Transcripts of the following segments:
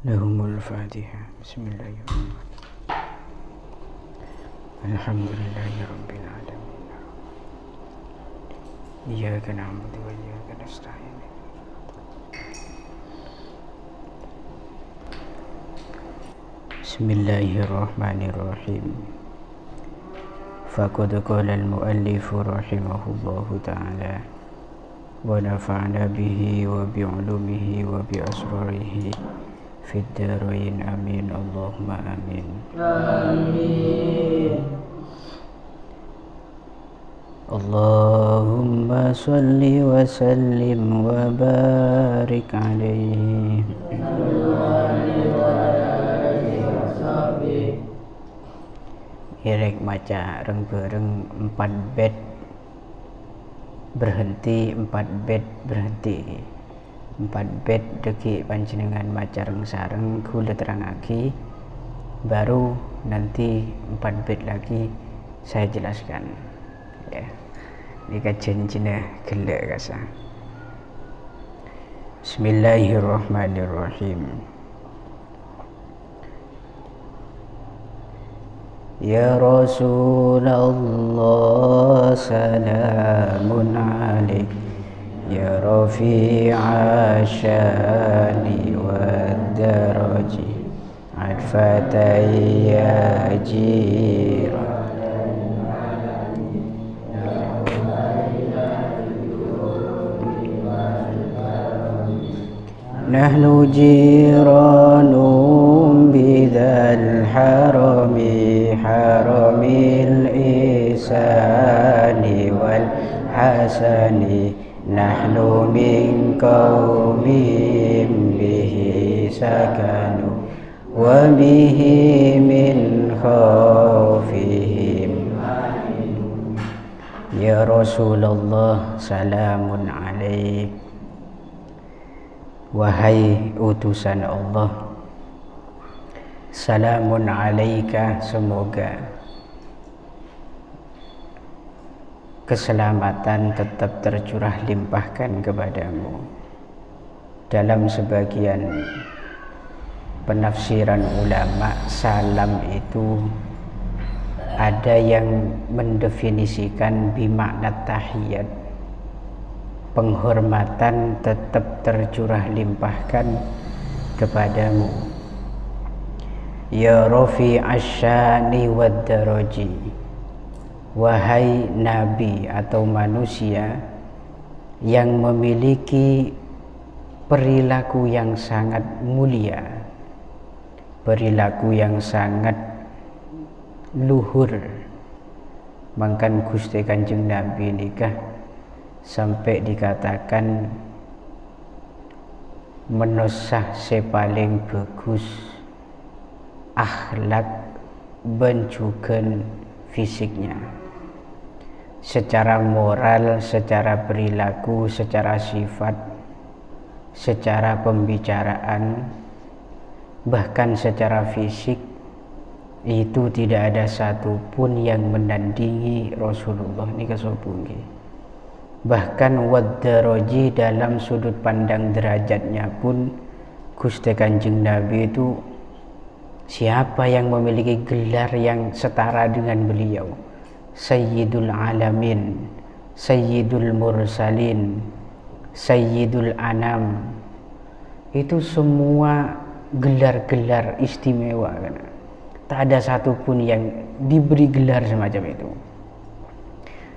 Lahumul Fatihah. Bismillahirrahmanirrahim. Alhamdulillahi Rabbil Alamin. Iyyaka na'budu wa iyyaka nasta'in. Bismillahirrahmanirrahim. Faqad qala al-muallif rahimahullahu ta'ala wa nafa'na bihi wa bi'ulumihi wa bi asrarihi fid darain amin. Allahumma amin. Amin. Allahumma salli wa sallim wa barik alaihi. Irek maca bareng 4 bed berhenti, 4 bed berhenti, 4 bed deki panjenengan maca sareng kula terangake, baru nanti 4 bed lagi saya jelaskan ya. Ini janjina gelek kasa. Bismillahirrahmanirrahim. Ya Rasulullah salamun alaik, ya rafi'a syani wa daraji, adfatai ya jiran. Nahnu jiranum bidhal harami, haramil ihsani wal hasani. Nahnu min qawmin bihi sakanu wa bihi min khawfihim. Ya Rasulullah salamun alaik. Wahai utusan Allah, salamun alaika, semoga keselamatan tetap tercurah limpahkan kepadamu. Dalam sebagian penafsiran ulama, salam itu ada yang mendefinisikan bimakna tahiyat, penghormatan tetap tercurah limpahkan kepadamu. Ya Rafi asyani wad daraji, wahai nabi atau manusia yang memiliki perilaku yang sangat mulia, perilaku yang sangat luhur. Mangkan Gusti Kanjeng Nabi nikah sampai dikatakan menosah sepaling bagus akhlak benjukan fisiknya, secara moral, secara perilaku, secara sifat, secara pembicaraan, bahkan secara fisik, itu tidak ada satupun yang menandingi Rasulullah ini kesobungi. Bahkan wad-daraji, dalam sudut pandang derajatnya pun Gusti Kanjeng Nabi itu siapa yang memiliki gelar yang setara dengan beliau? Sayyidul Alamin, Sayyidul Mursalin, Sayyidul Anam. Itu semua gelar-gelar istimewa kan? Tak ada satupun yang diberi gelar semacam itu.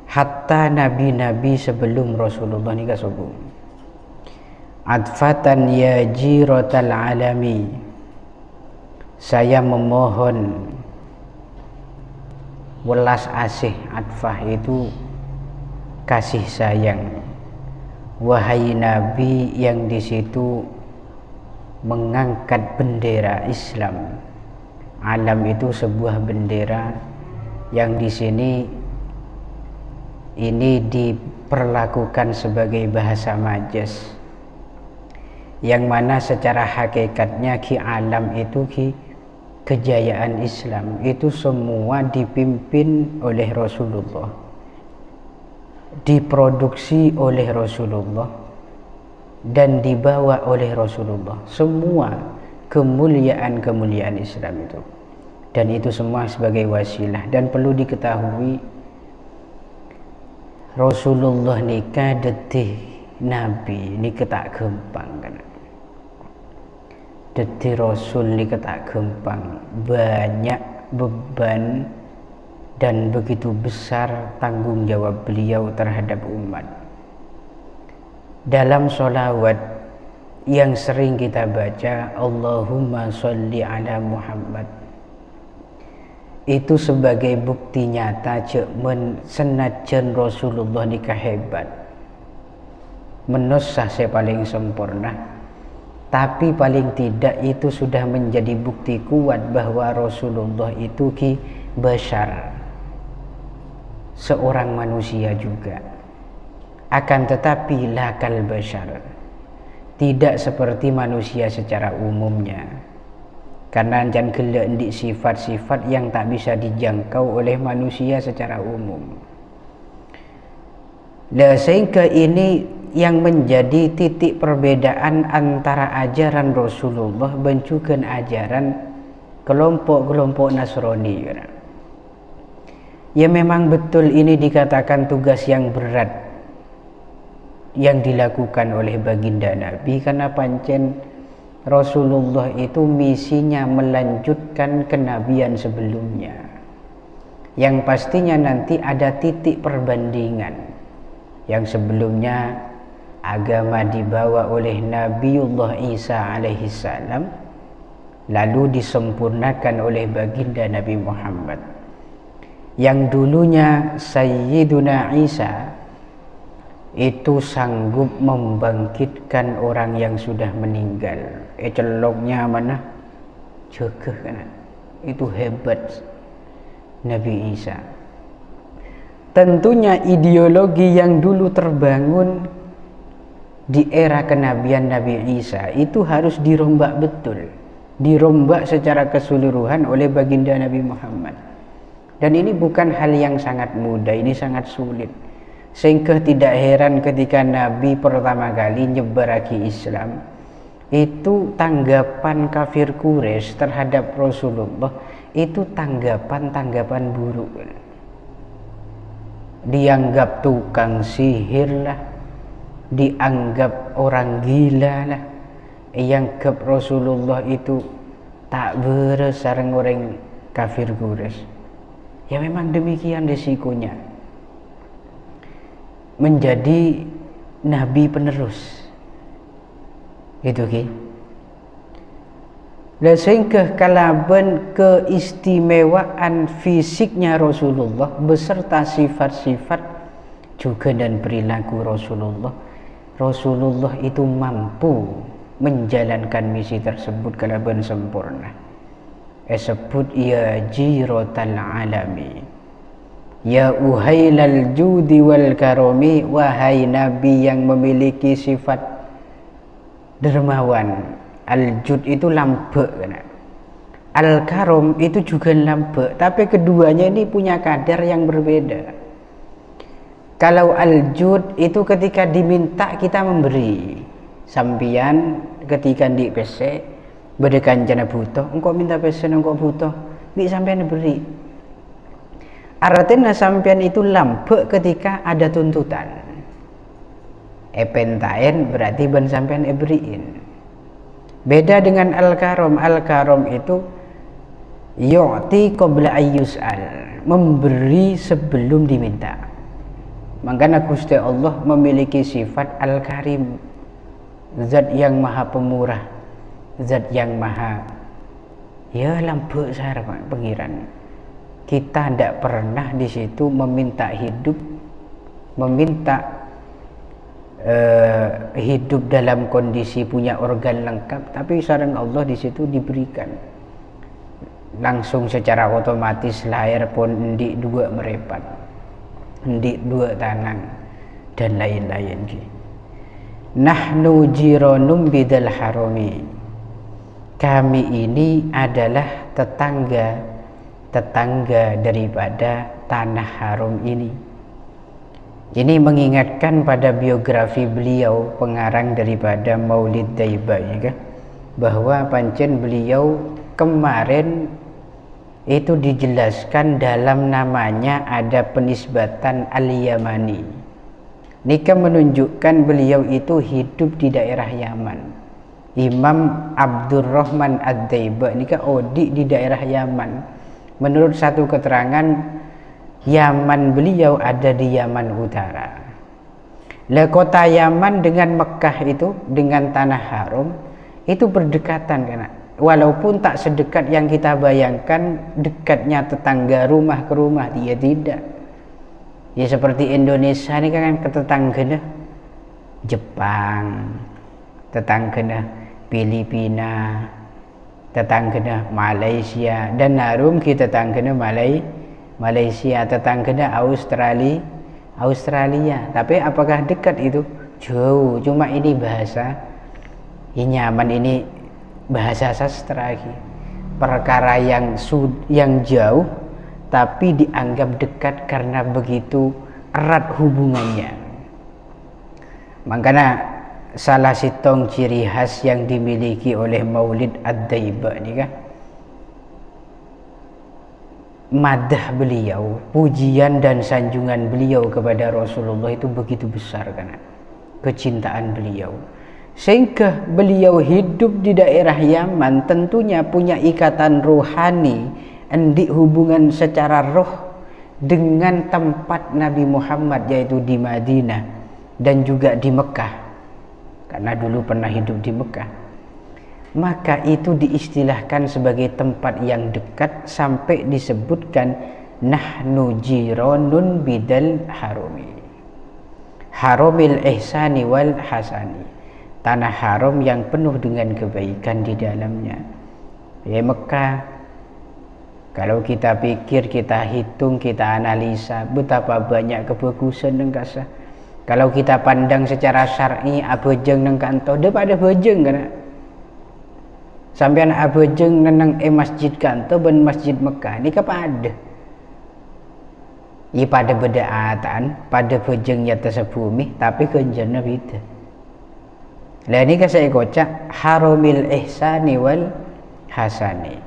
Hatta nabi-nabi sebelum Rasulullah ini kasobung. Adfatan ya jiratal alami, saya memohon welas asih. Adfah itu kasih sayang. Wahai nabi yang di situ mengangkat bendera Islam. Alam itu sebuah bendera yang di sini ini diperlakukan sebagai bahasa majas, yang mana secara hakikatnya ki alam itu ki kejayaan Islam itu semua dipimpin oleh Rasulullah, diproduksi oleh Rasulullah, dan dibawa oleh Rasulullah. Semua kemuliaan Islam itu. Dan itu semua sebagai wasilah. Dan perlu diketahui, Rasulullah nikah detih Nabi ini tak gampang kan. Detih Rasul nikah tak gampang, banyak beban dan begitu besar tanggung jawab beliau terhadap umat. Dalam sholawat yang sering kita baca, Allahumma sholli ala Muhammad, itu sebagai bukti nyata senajan Rasulullah nikah hebat, menusah saya paling sempurna, tapi paling tidak itu sudah menjadi bukti kuat bahwa Rasulullah itu bashar, seorang manusia juga, akan tetapi lakal bashar, tidak seperti manusia secara umumnya. Karena jangan gelek sifat-sifat yang tak bisa dijangkau oleh manusia secara umum. Sehingga ini yang menjadi titik perbedaan antara ajaran Rasulullah dan juga ajaran kelompok-kelompok Nasrani. Ya memang betul ini dikatakan tugas yang berat yang dilakukan oleh baginda Nabi, karena pancen Rasulullah itu misinya melanjutkan kenabian sebelumnya, yang pastinya nanti ada titik perbandingan. Yang sebelumnya agama dibawa oleh Nabiullah Isa alaihi salam, lalu disempurnakan oleh baginda Nabi Muhammad. Yang dulunya Sayyiduna Isa itu sanggup membangkitkan orang yang sudah meninggal. Celoknya mana? Jaga kan? Itu hebat Nabi Isa. Tentunya ideologi yang dulu terbangun di era kenabian Nabi Isa itu harus dirombak betul, dirombak secara keseluruhan oleh baginda Nabi Muhammad. Dan ini bukan hal yang sangat mudah, ini sangat sulit. Sehingga tidak heran ketika Nabi pertama kali nyebaraki Islam, itu tanggapan kafir Quraisy terhadap Rasulullah itu tanggapan buruk. Dianggap tukang sihir lah, dianggap orang gila lah, dianggap Rasulullah itu tak beres sareng orang kafir Quraisy. Ya memang demikian risikonya menjadi nabi penerus gitu ki. Dan sehingga kalaban keistimewaan fisiknya Rasulullah beserta sifat-sifat juga dan perilaku Rasulullah itu mampu menjalankan misi tersebut kalaban sempurna. Sebut ya jiratal alami, ya uhailal judi wal karami, wahai nabi yang memiliki sifat dermawan. Al-jud itu lambek kan? Al-karom itu juga lambek, tapi keduanya ini punya kadar yang berbeda. Kalau al-jud itu ketika diminta kita memberi, sampian ketika di PC bedekan jana butuh, engkau minta PC engkau butuh, di sampean beri. Artinya sampean itu lambek ketika ada tuntutan. Pentain berarti ben sampean beriin. Beda dengan al-karom. Al-karom itu yu'ti qabla ayyus'al, memberi sebelum diminta. Makanya Gusti Allah memiliki sifat al-karim, zat yang maha pemurah, zat yang maha ya lambek sar pengiran. Kita tidak pernah di situ meminta hidup, meminta hidup dalam kondisi punya organ lengkap, tapi sareng Allah di situ diberikan langsung secara otomatis lahir pun endik dua merepat, endik dua tangan dan lain-lain. Nahnu jiranum bidal harami, kami ini adalah tetangga daripada tanah haram ini. Ini mengingatkan pada biografi beliau, pengarang daripada Maulid Daibah, ya kan? bahwa pancen beliau kemarin itu dijelaskan dalam namanya ada penisbatan Al-Yamani. Nika menunjukkan beliau itu hidup di daerah Yaman. Imam Abdurrahman Ad-Daiba nika odi di daerah Yaman. Menurut satu keterangan, Yaman beliau ada di Yaman Utara. Lah kota Yaman dengan Mekah itu, dengan tanah haram itu berdekatan kan. Walaupun tak sedekat yang kita bayangkan, dekatnya tetangga rumah ke rumah, dia tidak. Ya seperti Indonesia ini kan ketetangganya Jepang, tetangganya Filipina, tetangganya Malaysia, dan harum kita tetangganya Malaysia, tetangganya Australia. Tapi apakah dekat itu? Jauh. Cuma ini bahasa Yaman ini bahasa sastra lagi, perkara yang jauh tapi dianggap dekat karena begitu erat hubungannya. Makanya salah sitong ciri khas yang dimiliki oleh Maulid Ad-Daiba ini kan, madah beliau, pujian dan sanjungan beliau kepada Rasulullah itu begitu besar kan, kecintaan beliau. Sehingga beliau hidup di daerah Yaman tentunya punya ikatan rohani, endik hubungan secara roh dengan tempat Nabi Muhammad, yaitu di Madinah dan juga di Mekah, karena dulu pernah hidup di Mekah. Maka itu diistilahkan sebagai tempat yang dekat sampai disebutkan nahnu jironun bidal harumi, harumil ihsani wal hasani, tanah haram yang penuh dengan kebaikan di dalamnya. Ya Mekah, kalau kita pikir, kita hitung, kita analisa betapa banyak kebagusan neng kasa. Kalau kita pandang secara syar'i, abojeng neng kanto daripada bojeng kan. Sampean abojeng neng masjid kanto ben masjid Mekah ini kepada. Ya pada bedaatan, pada bojengnya tersebumi, tapi kenjana beda. Lah ini saya kocak harumil ihsani wal hasani.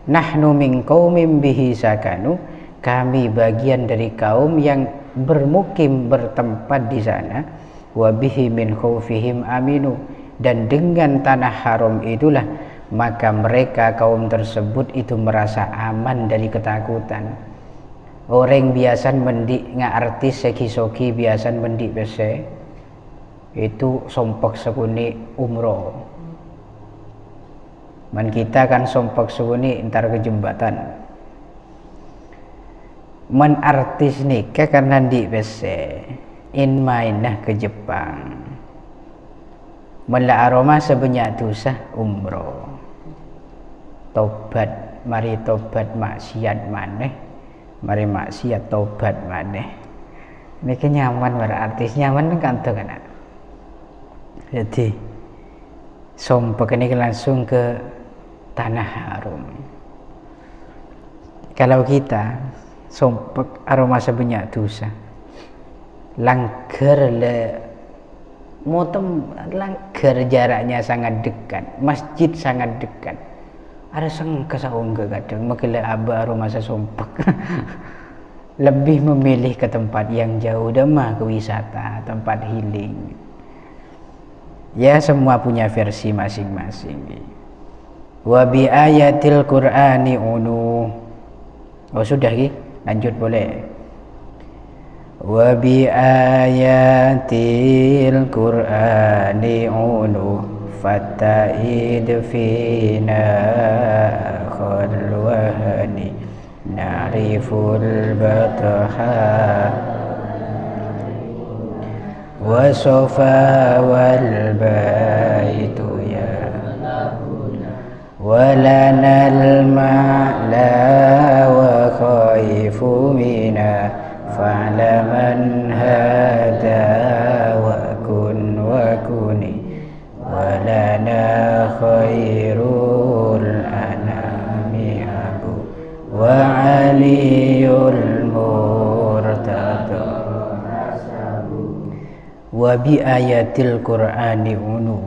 Nahnu min qaumin bihi sakanu, kami bagian dari kaum yang bermukim bertempat di sana. Wa bihi min khaufihim aminu, dan dengan tanah haram itulah maka mereka kaum tersebut itu merasa aman dari ketakutan. Orang biasa mendik artis seki-soki biasa mendik bese itu sompok sekuni umroh. Man kita kan sompok sekuni entar ke jembatan. Man artis nikah karena di bese in mainah ke Jepang. Man la aroma sebanyak dosa umroh. Tobat, mari tobat maksiat maneh. Mari maksiat tobat maneh. Ini nyaman berarti nyaman kan tuh kan. Jadi sompek ini langsung ke tanah haram. Kalau kita sompek aroma sebanyak dosa, langgar le motem, langgar jaraknya sangat dekat, masjid sangat dekat. Ada sangka saungga kadang makanya aba aroma sompek. Lebih memilih ke tempat yang jauh demah ke wisata, tempat healing. Ya semua punya versi masing-masing. Wa bi ayatil Qur'ani unu. Oh sudah ki, lanjut boleh. Wa bi ayatil Qur'ani unu fata'id fina khalwahani na'riful bataha wasofa wal baitu ya walanal ma'la wa khaifu mina fa'laman hada wa kun wa kuni walana khairul anami abu wa aliyul murtada wa bi ayatil Qur'ani unu.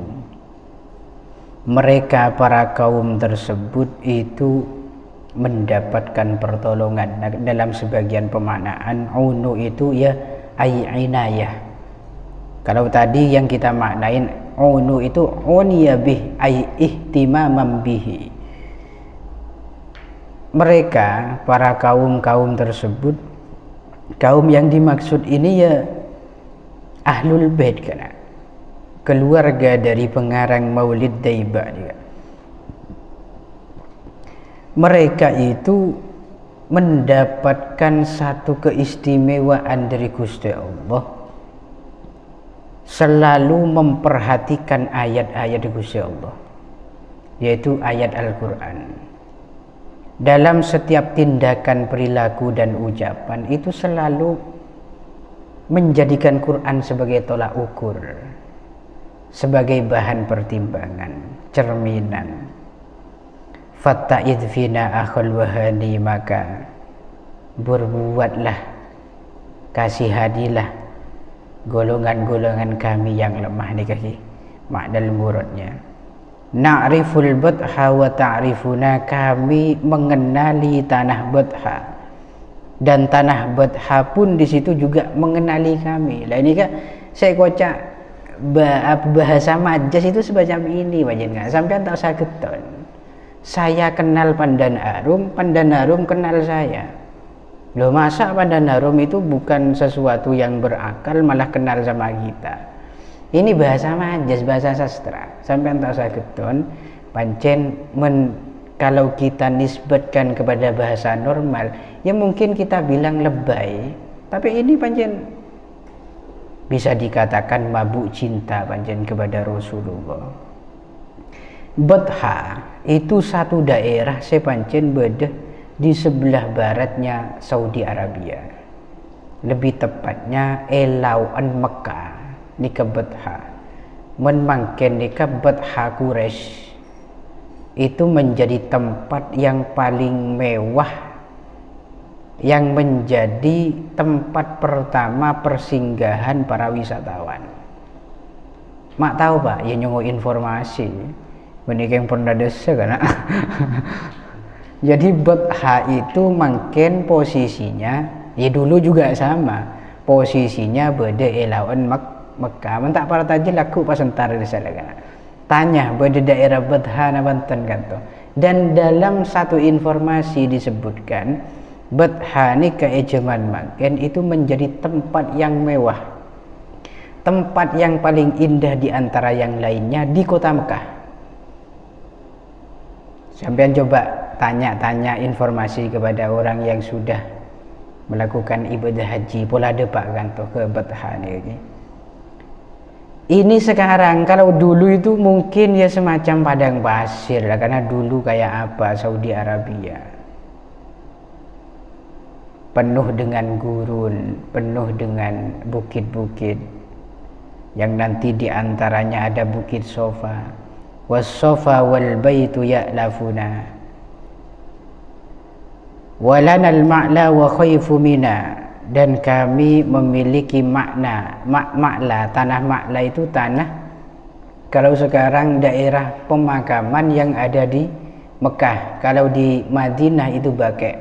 mereka para kaum tersebut itu mendapatkan pertolongan. Nah, dalam sebagian pemaknaan unu itu ya inayah. Kalau tadi yang kita maknain unu itu uniya bih ay ihtimamam bihi. Mereka para kaum tersebut, kaum yang dimaksud ini ya ahlul bait, karena keluarga dari pengarang Maulid Daibah juga. Mereka itu mendapatkan satu keistimewaan dari Gusti Allah, selalu memperhatikan ayat-ayat Gusti Allah, yaitu ayat Al-Quran. Dalam setiap tindakan, perilaku dan ucapan itu selalu menjadikan Quran sebagai tolak ukur, sebagai bahan pertimbangan, cerminan. Fatta'id fina akhul wahani, maka berbuatlah, kasihanilah golongan-golongan kami yang lemah. Ini kasih makna muradnya. Na'riful batha wa ta'rifuna, kami mengenali tanah batha dan tanah batha pun di situ juga mengenali kami. Lah ini kan saya kocak bahasa majas itu semacam ini panjenengan, sampean tak usah keton. Saya kenal Pandan Arum kenal saya. Loh, masa Pandan Arum itu bukan sesuatu yang berakal malah kenal sama kita? Ini bahasa majas, bahasa sastra. Sampai tak usah keton, pancen kalau kita nisbatkan kepada bahasa normal, ya mungkin kita bilang lebay. Tapi ini pancen bisa dikatakan mabuk cinta pancen kepada Rasulullah. Batha itu satu daerah sepancen bedah di sebelah baratnya Saudi Arabia, lebih tepatnya elauan Mekah. Nika Batha menmangken nika Batha Quraisy itu menjadi tempat yang paling mewah, yang menjadi tempat pertama persinggahan para wisatawan. Mak tahu Pak, ya nyunggu informasi menikah yang pernah desa kan. Jadi Batha itu mungkin posisinya ya dulu juga sama, posisinya beda elauan Mekah. Mentak para tajil aku pas entar di sana kan. Tanya beda daerah Batha na Banten kan tuh. Dan dalam satu informasi disebutkan Batha ni keejaman mungkin itu menjadi tempat yang mewah, tempat yang paling indah di antara yang lainnya di kota Mekah. Sampean coba tanya-tanya informasi kepada orang yang sudah melakukan ibadah haji, pola depak kan tuh ke Batha ini. Ini sekarang, kalau dulu itu mungkin ya semacam padang pasir lah, karena dulu kayak apa Saudi Arabia, penuh dengan gurun, penuh dengan bukit-bukit, yang nanti diantaranya ada bukit Sofa. Was-Sofa wal baitu ya'lafuna walanal ma'la wa khayfu mina, dan kami memiliki makna ma'la. Tanah Ma'la itu tanah, kalau sekarang daerah pemakaman yang ada di Mekah. Kalau di Madinah itu Baqi',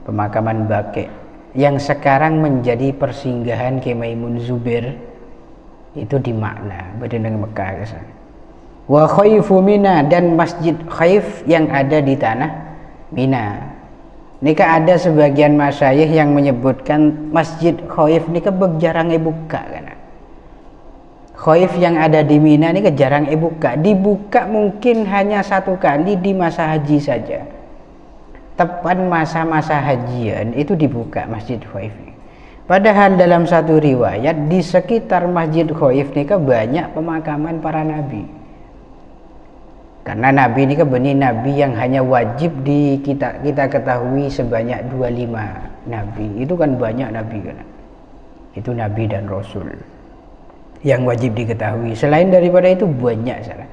pemakaman Baqi', yang sekarang menjadi persinggahan Maimun Zubair itu di Ma'la, beda dengan Mekah kesana. Wa khayfu mina, dan Masjid Khaif yang ada di tanah Mina. Nika ada sebagian masyayikh yang menyebutkan Masjid Khaif nika jarang buka kan. Khaif yang ada di Mina nika jarang buka. Dibuka mungkin hanya satu kali di masa haji saja. Tepat masa-masa hajian itu dibuka Masjid Khaif. Padahal dalam satu riwayat di sekitar Masjid Khaif nika banyak pemakaman para nabi. Karena Nabi ini kan benih Nabi yang hanya wajib kita ketahui sebanyak 25 Nabi. Itu kan banyak Nabi kan. Itu Nabi dan Rasul yang wajib diketahui. Selain daripada itu banyak salah.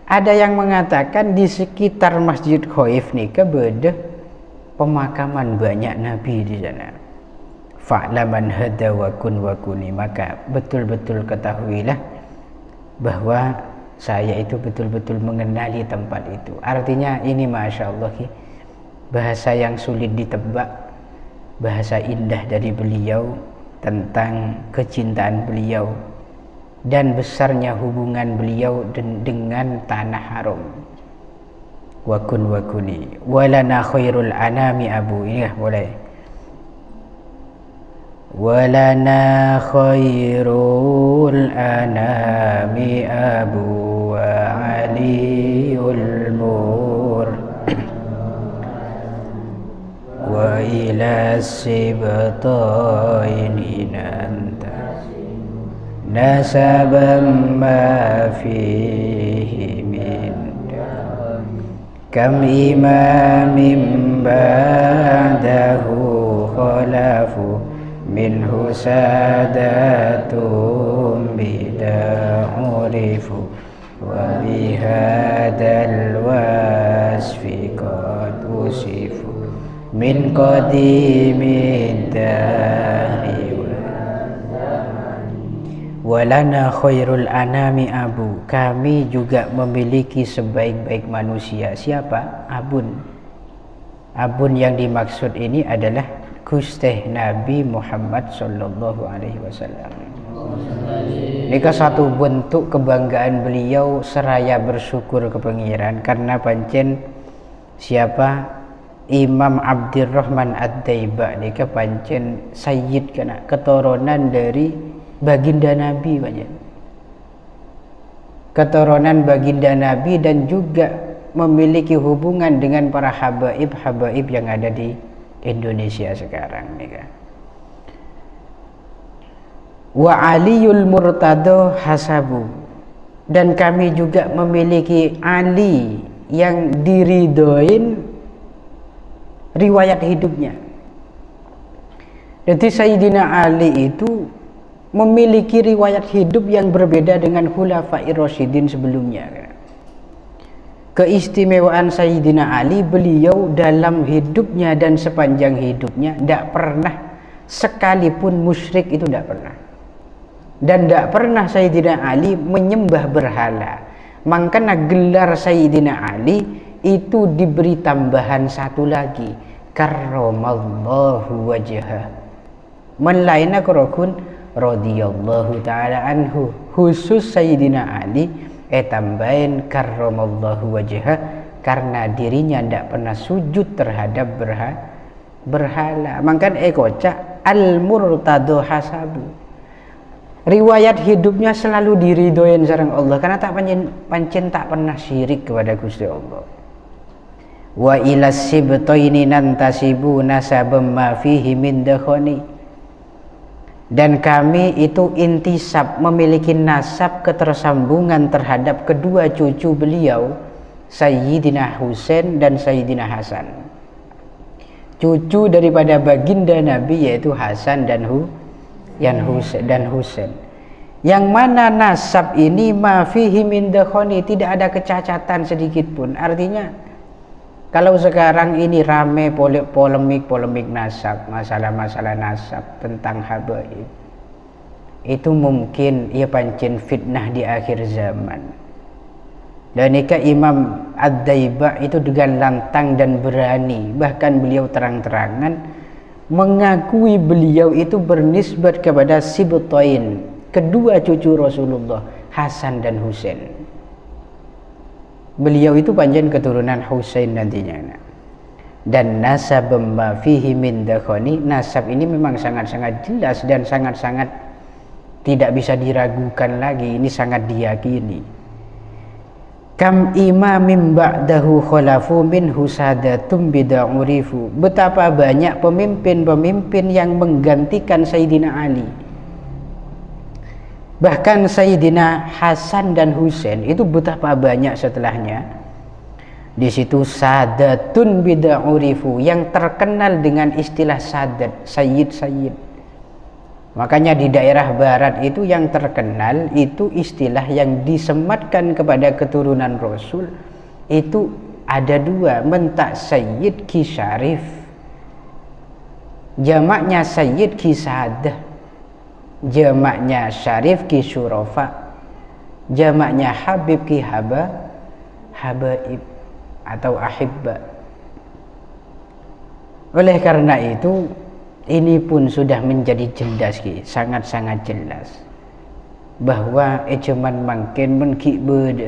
Ada yang mengatakan di sekitar Masjid Khaif nih beda pemakaman banyak Nabi di sana. Fa'laman hada wa kun wa kuni, maka betul-betul ketahuilah bahwa saya itu betul-betul mengenali tempat itu. Artinya ini Masya Allah, bahasa yang sulit ditebak, bahasa indah dari beliau tentang kecintaan beliau dan besarnya hubungan beliau dengan tanah haram. Wa kun wa kuni walana khairul anami abu. Ini boleh. Walana khairul anami abu wa aliyul mur wa ila sibtaini nanta nasabam ma fihi min kam imamin ba'dahu khalafu minhu sadatum bida'urifu wa bihadal wasfi qad usifu min qadimid dahri walana khairul anami abu. Kami juga memiliki sebaik-baik manusia. Siapa? Abun. Abun yang dimaksud ini adalah Gusti Nabi Muhammad sallallahu alaihi wasallam. Ini satu bentuk kebanggaan beliau seraya bersyukur ke Pangeran karena pancen siapa Imam Abdurrahman Ad-Daiba nika pancen sayyid kana keturunan dari baginda Nabi pancen. Keturunan baginda Nabi dan juga memiliki hubungan dengan para habaib yang ada di Indonesia sekarang nih kan. Wa aliyul murtado hasabu, dan kami juga memiliki Ali yang diridoin riwayat hidupnya. Jadi Sayyidina Ali itu memiliki riwayat hidup yang berbeda dengan Khulafair Rasyidin sebelumnya. Keistimewaan Sayyidina Ali, beliau dalam hidupnya dan sepanjang hidupnya tidak pernah sekalipun musyrik, itu tidak pernah. Dan tidak pernah Sayyidina Ali menyembah berhala. Makanya gelar Sayyidina Ali itu diberi tambahan satu lagi, karramallahu wajhah. Melainnya korokun radhiyallahu ta'ala anhu. Khusus Sayyidina Ali tambahin karramallahu wajhah karena dirinya tidak pernah sujud terhadap berhala. Makanya kocak al-murtado hasabu, riwayat hidupnya selalu diridoin sareng Allah karena tak pancen tak pernah syirik kepada Gusti Allah. Wa ilas sibtaini nantasibu nasabam ma fihi min dakhani, dan kami itu intisab, memiliki nasab ketersambungan terhadap kedua cucu beliau, Sayyidina Husain dan Sayyidina Hasan. Cucu daripada baginda Nabi yaitu Hasan dan Husain. Yang mana nasab ini ma fihi min dakhani, tidak ada kecacatan sedikit pun. Artinya kalau sekarang ini rame polemik nasab, masalah-masalah nasab tentang habaib, itu mungkin ia pancen fitnah di akhir zaman. Dan nikah Imam Ad-Daiba itu dengan lantang dan berani, bahkan beliau terang-terangan mengakui beliau itu bernisbat kepada sibtain, kedua cucu Rasulullah, Hasan dan Husain. Beliau itu panjang keturunan Husain nantinya. Dan nasab ma fihi min dakhani, nasab ini memang sangat-sangat jelas dan sangat-sangat tidak bisa diragukan lagi, ini sangat diyakini. Kam imamim ba'dahu khalafu min husadatum bida'urifu, betapa banyak pemimpin-pemimpin yang menggantikan Sayyidina Ali. Bahkan Sayyidina Hasan dan Husain itu betapa banyak setelahnya. Di situ sadatun bida'urifu, yang terkenal dengan istilah sadat, sayyid. Makanya di daerah barat itu yang terkenal itu istilah yang disematkan kepada keturunan Rasul itu ada dua, mentak sayyid ki syarif, jamaknya sayyid ki sadah, jamaknya syarif ki syurafa. jamaknya habib ki habaib atau ahibba. Oleh karena itu ini pun sudah menjadi jelas ki, sangat-sangat jelas bahwa cuman makin menkibed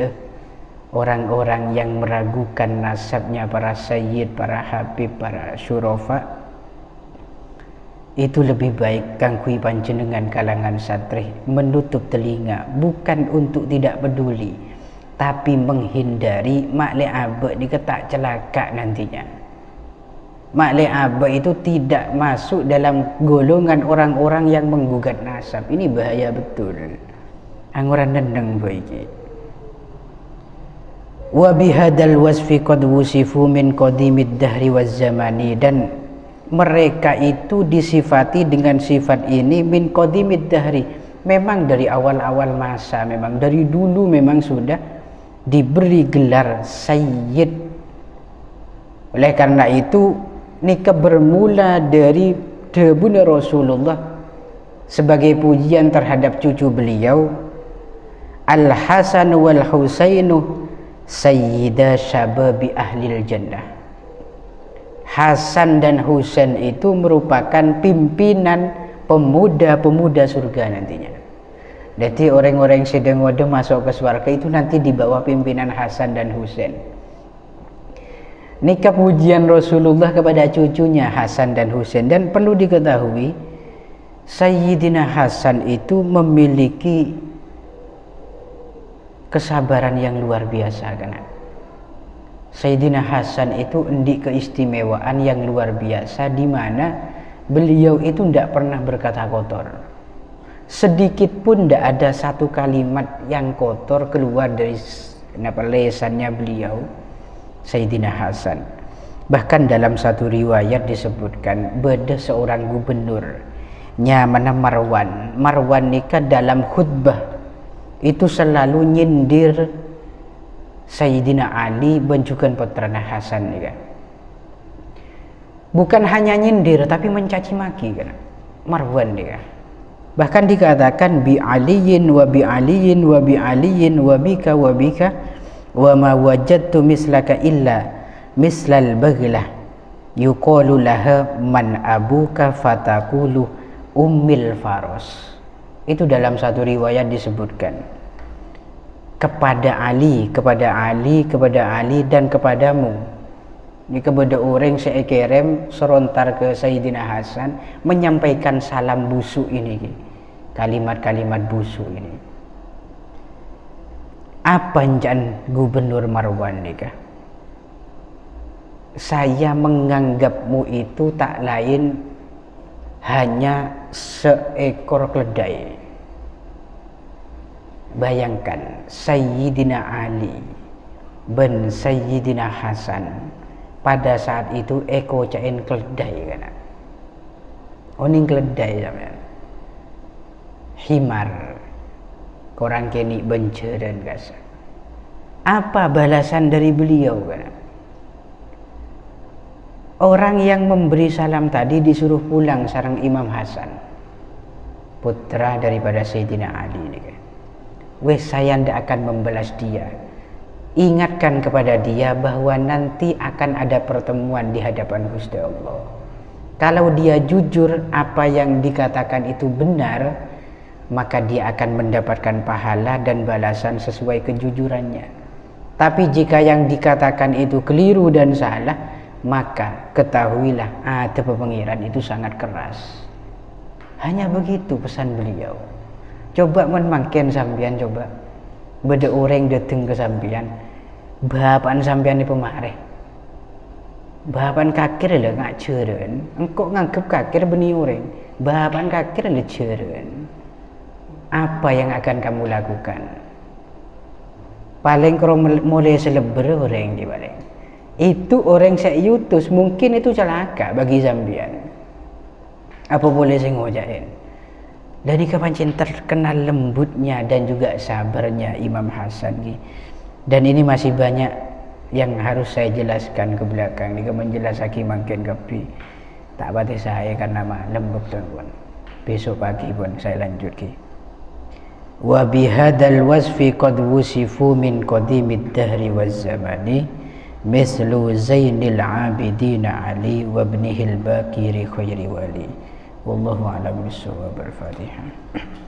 orang-orang yang meragukan nasabnya para sayyid, para habib, para syurafa, itu lebih baik kangkui panjenengan kalangan santri menutup telinga, bukan untuk tidak peduli, tapi menghindari makle abe diketak celaka nantinya. Makle abe itu tidak masuk dalam golongan orang-orang yang menggugat nasab. Ini bahaya betul. Angguran nendeng baiki. Wa bihadal wasfi qad wusifu min qadimid dahri waz zamani, dan mereka itu disifati dengan sifat ini min qadimid dahri, memang dari awal-awal masa, memang dari dulu memang sudah diberi gelar sayyid. Oleh karena itu nikah bermula dari debuna Rasulullah sebagai pujian terhadap cucu beliau Al-Hasan wal Husainu sayyida syababi ahlil jannah. Hasan dan Husain itu merupakan pimpinan pemuda-pemuda surga nantinya. Jadi orang-orang sedang wada masuk ke surga itu nanti di bawah pimpinan Hasan dan Husain. Nikah pujian Rasulullah kepada cucunya Hasan dan Husain. Dan perlu diketahui Sayyidina Hasan itu memiliki kesabaran yang luar biasa kan. Sayyidina Hasan itu endik keistimewaan yang luar biasa, di mana beliau itu tidak pernah berkata kotor. Sedikit pun tidak ada satu kalimat yang kotor keluar dari lesannya beliau Sayyidina Hasan. Bahkan dalam satu riwayat disebutkan beda seorang gubernur namanya Marwan nikah dalam khutbah itu selalu nyindir Sayyidina Ali benjukan putrana Hasan juga. Bukan hanya nyindir tapi mencaci maki kan Marwan juga. Bahkan dikatakan bi aliyin wa bi aliyin wa bi aliyin wa bika wa ma wajadtu mislaka illa mislal baghlah yuqalu laha man abuka fataqulu ummil faros. Itu dalam satu riwayat disebutkan kepada Ali, dan kepadamu. Ini kepada orang seekerem serontar ke Sayyidina Hasan menyampaikan salam busuk ini, kalimat-kalimat busuk ini. Apa jangan Gubernur Marwan nikah? Saya menganggapmu itu tak lain hanya seekor keledai. Bayangkan Sayyidina Ali bin Sayyidina Hasan pada saat itu eko cain keledai kan. Oning keledai sampean. Himar. Korang kini bencer dan kasar. Apa balasan dari beliau kan? Orang yang memberi salam tadi disuruh pulang sareng Imam Hasan, putra daripada Sayyidina Ali ini kan. Wes saya tidak akan membalas dia. Ingatkan kepada dia bahwa nanti akan ada pertemuan di hadapan Gusti Allah. Kalau dia jujur apa yang dikatakan itu benar, maka dia akan mendapatkan pahala dan balasan sesuai kejujurannya. Tapi jika yang dikatakan itu keliru dan salah, maka ketahuilah adab pengiran itu sangat keras. Hanya begitu pesan beliau. Coba menmakin sampean, coba beda orang datang ke sampean, bapan sampean ini pemareh, bapan kakir lah ngak ceren, engkau nganggep kakir beni orang, bapan kakir lah ceren. Apa yang akan kamu lakukan? Paling kalau mulai seleber orang di balik itu orang saya yutus, mungkin itu celaka bagi sampean. Apa boleh saya ngojain? Dari kepancing terkenal lembutnya dan juga sabarnya Imam Hasan. Dan ini masih banyak yang harus saya jelaskan ke belakang. Jika menjelaskan makin kepi tak pati saya karena lembut tuan. Besok pagi pun saya lanjut. wa bihadzal wasfi qad wusifu min qadimid dahri waz zamani mislu Zainil Abidin Ali wa ibnihil Bakiri khairi wali. Wallahu a'lam bishawab. Al-Fatihah.